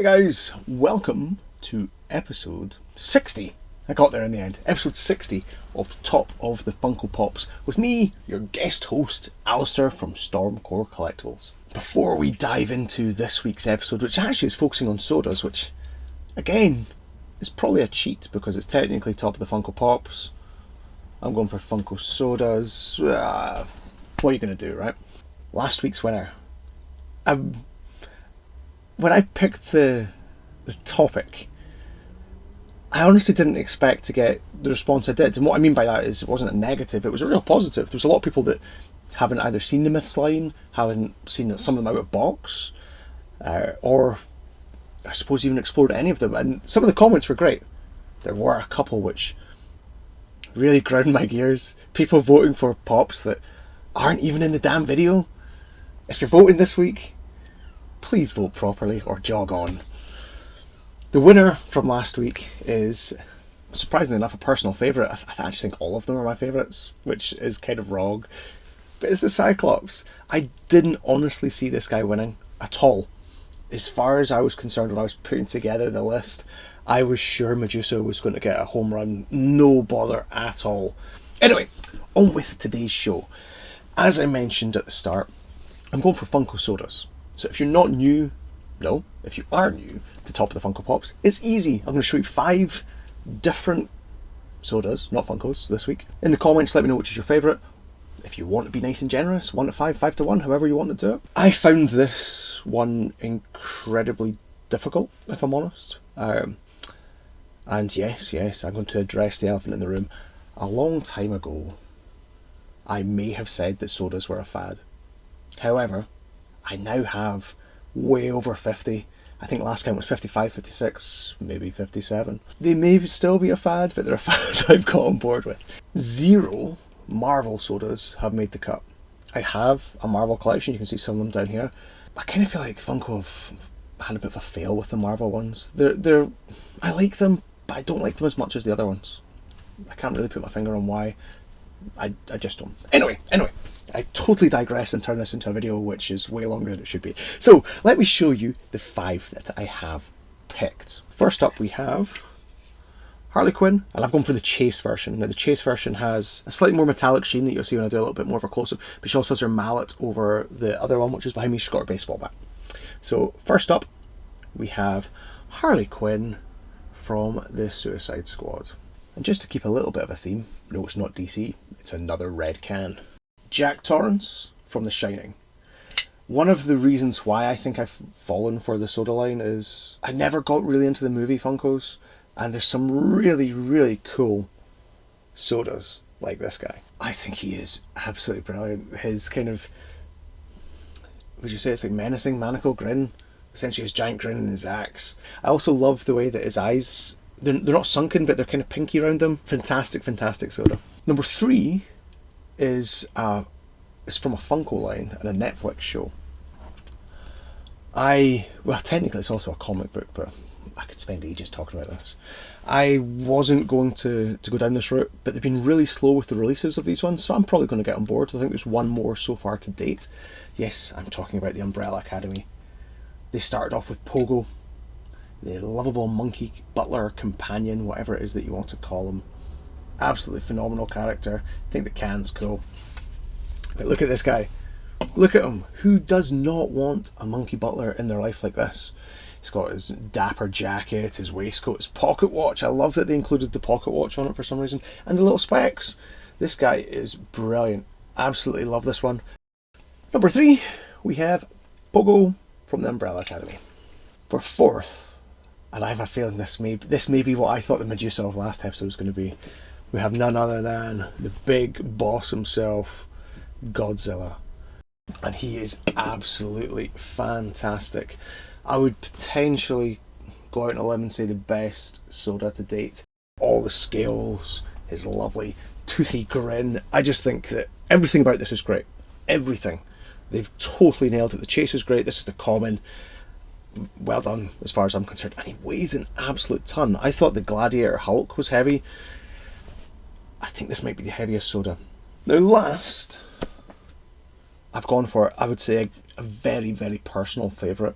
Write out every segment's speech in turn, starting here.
Hey guys, welcome to episode 60. I got there in the end. Episode 60 of Top of the Funko Pops with me, your guest host, Alistair from Stormcore Collectibles. Before we dive into this week's episode, which actually is focusing on sodas, which, again, is probably a cheat because it's technically Top of the Funko Pops. I'm going for Funko Sodas. What are you going to do, right? Last week's winner. When I picked the topic, I honestly didn't expect to get the response I did. And what I mean by that is it wasn't a negative, it was a real positive. There was a lot of people that haven't either seen the Myths line, haven't seen some of them out of box, or I suppose even explored any of them. And some of the comments were great. There were a couple which really ground my gears. People voting for Pops that aren't even in the damn video. If you're voting this week, please vote properly or jog on. The winner from last week is, surprisingly enough, a personal favourite. I actually think all of them are my favourites, which is kind of wrong. But it's the Cyclops. I didn't honestly see this guy winning at all. As far as I was concerned when I was putting together the list, I was sure Medusa was going to get a home run. No bother at all. Anyway, on with today's show. As I mentioned at the start, I'm going for Funko Sodas. So if you're not new, no, if you are new to Top of the Funko Pops, it's easy. I'm going to show you 5 different sodas, not Funkos, this week. In the comments, let me know which is your favourite. If you want to be nice and generous, 1 to 5, 5 to 1, however you want to do it. I found this one incredibly difficult, if I'm honest. And yes, I'm going to address the elephant in the room. A long time ago, I may have said that sodas were a fad. However, I now have way over 50. I think last count was 55, 56, maybe 57. They may still be a fad, but they're a fad I've got on board with. 0 Marvel sodas have made the cut. I have a Marvel collection, you can see some of them down here. I kind of feel like Funko have had a bit of a fail with the Marvel ones. I like them, but I don't like them as much as the other ones. I can't really put my finger on why. I just don't. Anyway, I totally digress and turn this into a video which is way longer than it should be. So let me show you the 5 that I have picked. First up we have Harley Quinn, and I've gone for the Chase version. Now the Chase version has a slightly more metallic sheen that you'll see when I do a little bit more of a close-up, but she also has her mallet over the other one which is behind me. She's got her baseball bat. So first up we have Harley Quinn from the Suicide Squad. And just to keep a little bit of a theme, no, it's not DC, it's another red can. Jack Torrance from The Shining. One of the reasons why I think I've fallen for the soda line is I never got really into the movie Funkos, and there's some really, really cool sodas like this guy. I think he is absolutely brilliant. His kind of, would you say it's like menacing, maniacal grin? Essentially his giant grin and his axe. I also love the way that his eyes, they're not sunken, but they're kind of pinky around them. Fantastic, fantastic soda. Number 3 is from a Funko line and a Netflix show. Well, technically it's also a comic book, but I could spend ages talking about this. I wasn't going to go down this route, but they've been really slow with the releases of these ones, so I'm probably going to get on board. I think there's one more so far to date. Yes, I'm talking about the Umbrella Academy. They started off with Pogo, the lovable monkey butler companion, whatever it is that you want to call him. Absolutely phenomenal character. I think the can's cool. But look at this guy. Look at him. Who does not want a monkey butler in their life like this? He's got his dapper jacket, his waistcoat, his pocket watch. I love that they included the pocket watch on it for some reason. And the little specs. This guy is brilliant. Absolutely love this one. Number 3, we have Pogo from the Umbrella Academy. For 4th, and I have a feeling this may be what I thought the Medusa of last episode was going to be, we have none other than the big boss himself, Godzilla. And he is absolutely fantastic. I would potentially go out on a limb and say the best soda to date. All the scales, his lovely toothy grin. I just think that everything about this is great. Everything. They've totally nailed it. The chase is great. This is the common. Well done as far as I'm concerned. And he weighs an absolute ton. I thought the Gladiator Hulk was heavy. I think this might be the heaviest soda. Now last, I've gone for, I would say, a very, very personal favourite.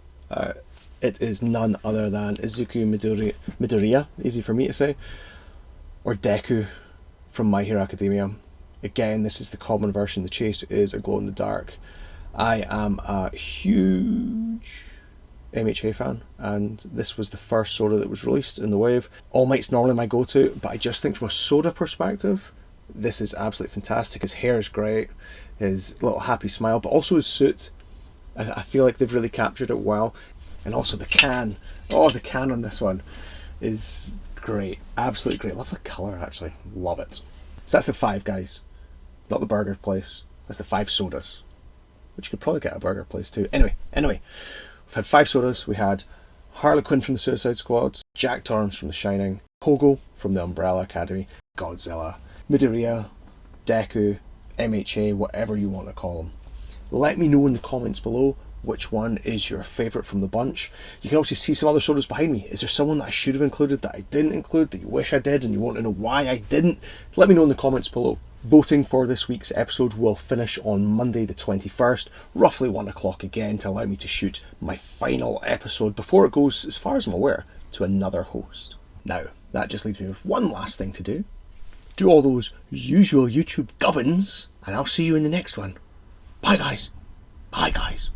it is none other than Izuku Midoriya, easy for me to say, or Deku from My Hero Academia. Again, this is the common version. The chase is a glow in the dark. I am a huge MHA fan, and this was the first soda that was released in the wave. All Might's normally my go-to, but I just think from a soda perspective, this is absolutely fantastic. His hair is great, his little happy smile, but also his suit. I feel like they've really captured it well. And also the can. Oh, the can on this one is great. Absolutely great. Love the colour, actually. Love it. So that's the 5, guys. Not the burger place. That's the 5 sodas, which you could probably get at a burger place too. Anyway. We've had 5 sodas. We had Harley Quinn from the Suicide Squad, Jack Torrance from The Shining, Pogo from the Umbrella Academy, Godzilla, Midoriya, Deku, MHA, whatever you want to call them. Let me know in the comments below which one is your favourite from the bunch. You can also see some other sodas behind me. Is there someone that I should have included that I didn't include, that you wish I did and you want to know why I didn't? Let me know in the comments below. Voting for this week's episode will finish on Monday the 21st, roughly 1 o'clock again, to allow me to shoot my final episode before it goes, as far as I'm aware, to another host. Now, that just leaves me with one last thing to do. Do all those usual YouTube gubbins, and I'll see you in the next one. Bye guys. Bye guys.